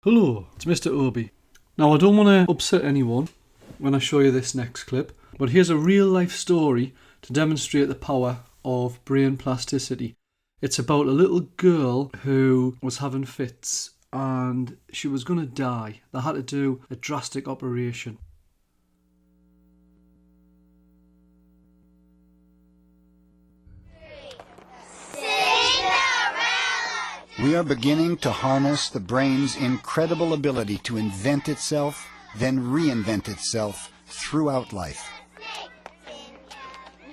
Hello, it's Mr. Obi. Now I don't want to upset anyone when I show you this next clip, but here's a real life story to demonstrate the power of brain plasticity. It's about a little girl who was having fits and she was going to die. They had to do a drastic operation. We are beginning to harness the brain's incredible ability to invent itself, then reinvent itself throughout life.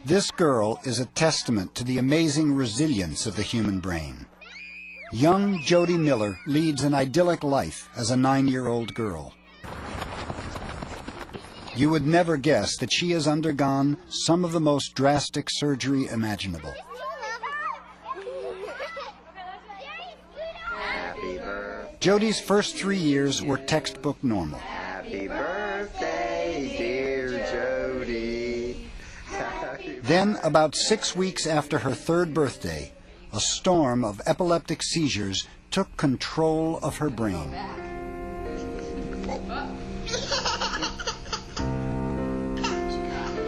This girl is a testament to the amazing resilience of the human brain. Young Jody Miller leads an idyllic life as a 9-year-old girl. You would never guess that she has undergone some of the most drastic surgery imaginable. Jody's first 3 years were textbook normal. Happy birthday, dear Jody. Then, about 6 weeks after her 3rd birthday, a storm of epileptic seizures took control of her brain.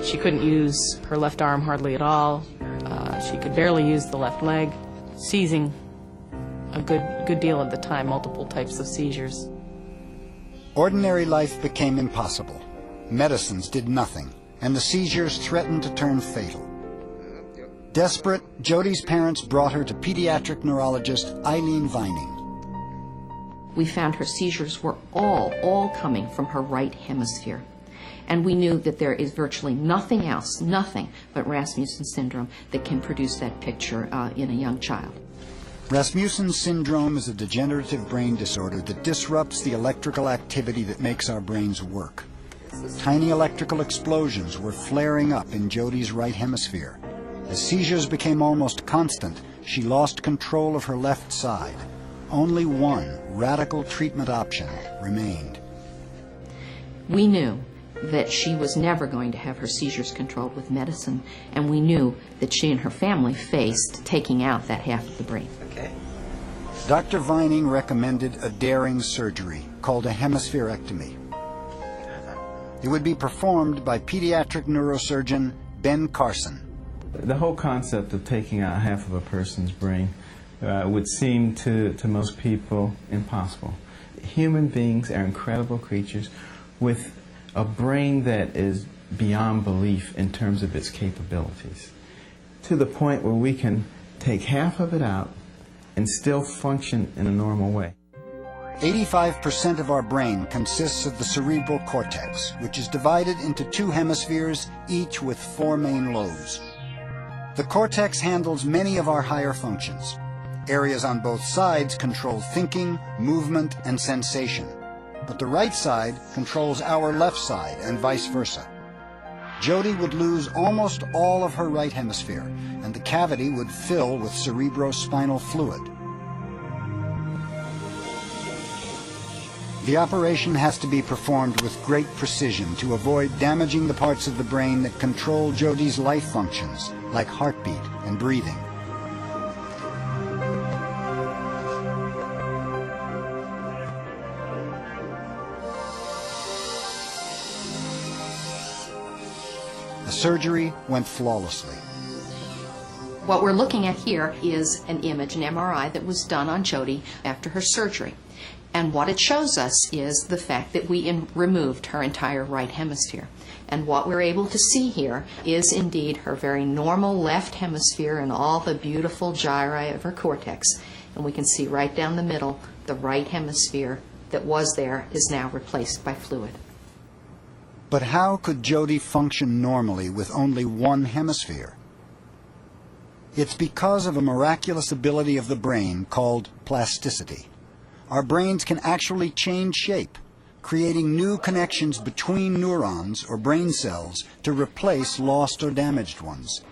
She couldn't use her left arm hardly at all. She could barely use the left leg, seizing a good deal of the time, multiple types of seizures. Ordinary life became impossible. Medicines did nothing, and the seizures threatened to turn fatal. Desperate, Jody's parents brought her to pediatric neurologist Eileen Vining. We found her seizures were all coming from her right hemisphere. And we knew that there is virtually nothing else, nothing but Rasmussen syndrome that can produce that picture in a young child. Rasmussen syndrome is a degenerative brain disorder that disrupts the electrical activity that makes our brains work. Tiny electrical explosions were flaring up in Jody's right hemisphere. As seizures became almost constant, she lost control of her left side. Only one radical treatment option remained. We knew that she was never going to have her seizures controlled with medicine, and we knew that she and her family faced taking out that half of the brain. Okay. Dr. Vining recommended a daring surgery called a hemispherectomy. It would be performed by pediatric neurosurgeon Ben Carson. The whole concept of taking out half of a person's brain would seem to most people impossible. Human beings are incredible creatures with a brain that is beyond belief in terms of its capabilities, to the point where we can take half of it out and still function in a normal way. 85% of our brain consists of the cerebral cortex, which is divided into 2 hemispheres, each with 4 main lobes. The cortex handles many of our higher functions. Areas on both sides control thinking, movement, and sensation. But the right side controls our left side and vice versa. Jody would lose almost all of her right hemisphere, and the cavity would fill with cerebrospinal fluid. The operation has to be performed with great precision to avoid damaging the parts of the brain that control Jody's life functions, like heartbeat and breathing. The surgery went flawlessly. What we're looking at here is an image, an MRI, that was done on Jody after her surgery. And what it shows us is the fact that we removed her entire right hemisphere. And what we're able to see here is indeed her very normal left hemisphere and all the beautiful gyri of her cortex. And we can see right down the middle, the right hemisphere that was there is now replaced by fluid. But how could Jody function normally with only one hemisphere? It's because of a miraculous ability of the brain called plasticity. Our brains can actually change shape, creating new connections between neurons or brain cells to replace lost or damaged ones.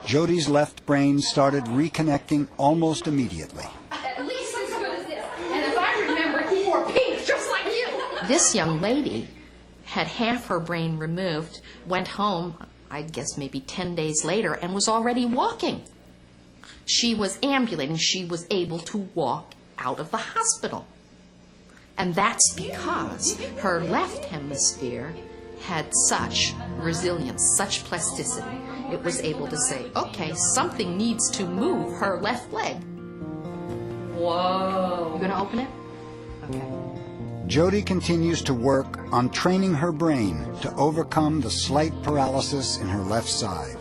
Jody's left brain started reconnecting almost immediately. At least as good as this. And if I remember, he wore pink just like you. This young lady had half her brain removed, went home, I guess maybe 10 days later, and was already walking. She was ambulating. She was able to walk out of the hospital. And that's because her left hemisphere had such resilience, such plasticity. It was able to say, okay, something needs to move her left leg. Whoa. You gonna open it? Okay. Jody continues to work on training her brain to overcome the slight paralysis in her left side.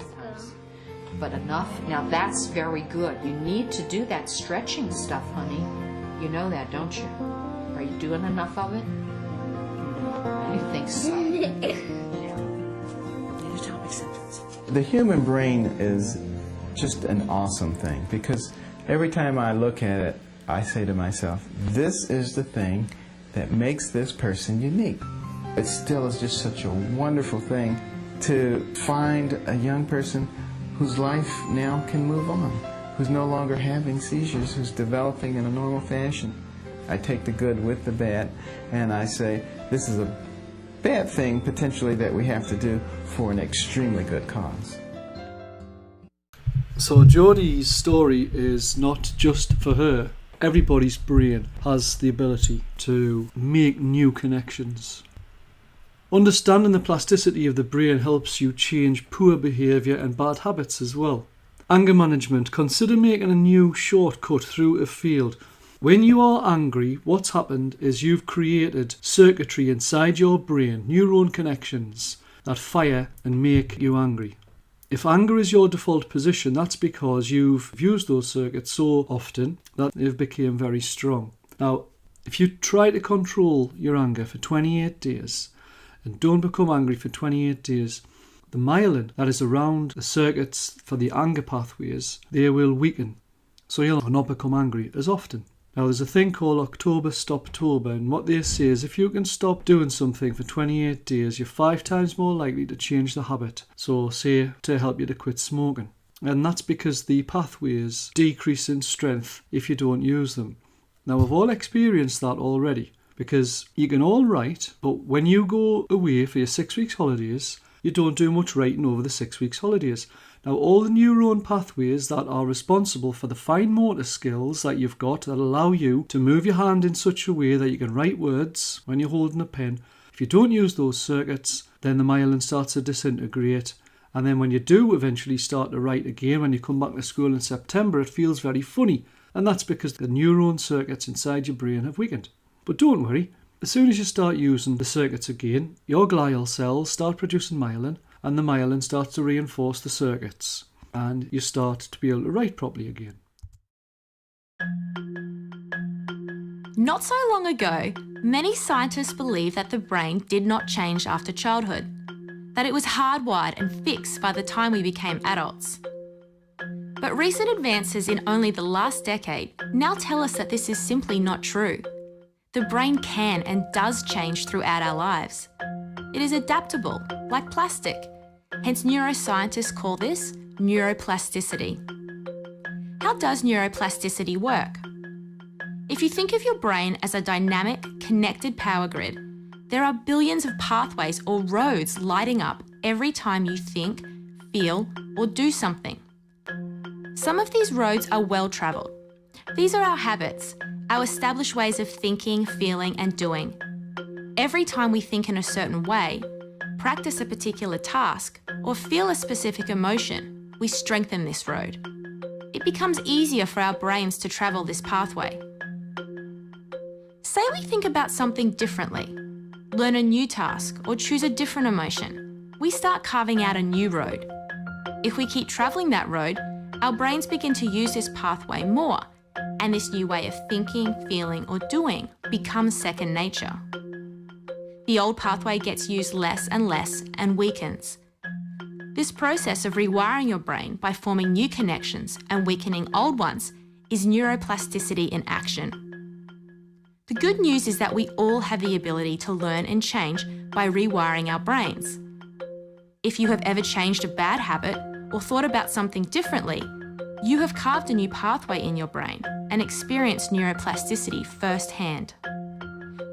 But enough. Now that's very good. You need to do that stretching stuff, honey. You know that, don't you? Are you doing enough of it? I think so. Anatomic symptoms. The human brain is just an awesome thing, because every time I look at it, I say to myself, this is the thing that makes this person unique. It still is just such a wonderful thing to find a young person whose life now can move on, who's no longer having seizures, who's developing in a normal fashion. I take the good with the bad, and I say, this is a bad thing, potentially, that we have to do for an extremely good cause. So Jodie's story is not just for her. Everybody's brain has the ability to make new connections. Understanding the plasticity of the brain helps you change poor behaviour and bad habits as well. Anger management. Consider making a new shortcut through a field. When you are angry, what's happened is you've created circuitry inside your brain, neuron connections, that fire and make you angry. If anger is your default position, that's because you've used those circuits so often that they've become very strong. Now, if you try to control your anger for 28 days and don't become angry for 28 days, the myelin that is around the circuits for the anger pathways, they will weaken. So you'll not become angry as often. Now, there's a thing called October Stoptober, and what they say is if you can stop doing something for 28 days, you're 5 times more likely to change the habit. So, say, to help you to quit smoking. And that's because the pathways decrease in strength if you don't use them. Now, we've all experienced that already, because you can all write, but when you go away for your 6 weeks holidays, you don't do much writing over the 6 weeks holidays. Now, all the neuron pathways that are responsible for the fine motor skills that you've got that allow you to move your hand in such a way that you can write words when you're holding a pen, if you don't use those circuits, then the myelin starts to disintegrate. And then when you do eventually start to write again, when you come back to school in September, it feels very funny. And that's because the neuron circuits inside your brain have weakened. But don't worry, as soon as you start using the circuits again, your glial cells start producing myelin, and the myelin starts to reinforce the circuits, and you start to be able to write properly again. Not so long ago, many scientists believed that the brain did not change after childhood, that it was hardwired and fixed by the time we became adults. But recent advances in only the last decade now tell us that this is simply not true. The brain can and does change throughout our lives. It is adaptable, like plastic. Hence, neuroscientists call this neuroplasticity. How does neuroplasticity work? If you think of your brain as a dynamic, connected power grid, there are billions of pathways or roads lighting up every time you think, feel, or do something. Some of these roads are well-travelled. These are our habits, our established ways of thinking, feeling, and doing. Every time we think in a certain way, practice a particular task, or feel a specific emotion, we strengthen this road. It becomes easier for our brains to travel this pathway. Say we think about something differently, learn a new task, or choose a different emotion. We start carving out a new road. If we keep travelling that road, our brains begin to use this pathway more, and this new way of thinking, feeling, or doing becomes second nature. The old pathway gets used less and weakens. This process of rewiring your brain by forming new connections and weakening old ones is neuroplasticity in action. The good news is that we all have the ability to learn and change by rewiring our brains. If you have ever changed a bad habit or thought about something differently, you have carved a new pathway in your brain and experienced neuroplasticity firsthand.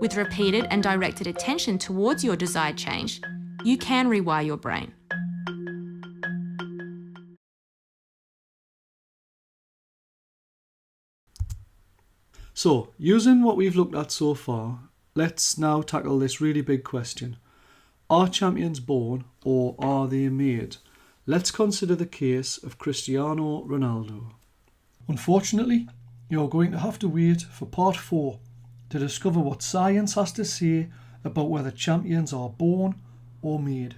With repeated and directed attention towards your desired change, you can rewire your brain. So, using what we've looked at so far, let's now tackle this really big question. Are champions born or are they made? Let's consider the case of Cristiano Ronaldo. Unfortunately, you're going to have to wait for part 4 to discover what science has to say about whether champions are born or made.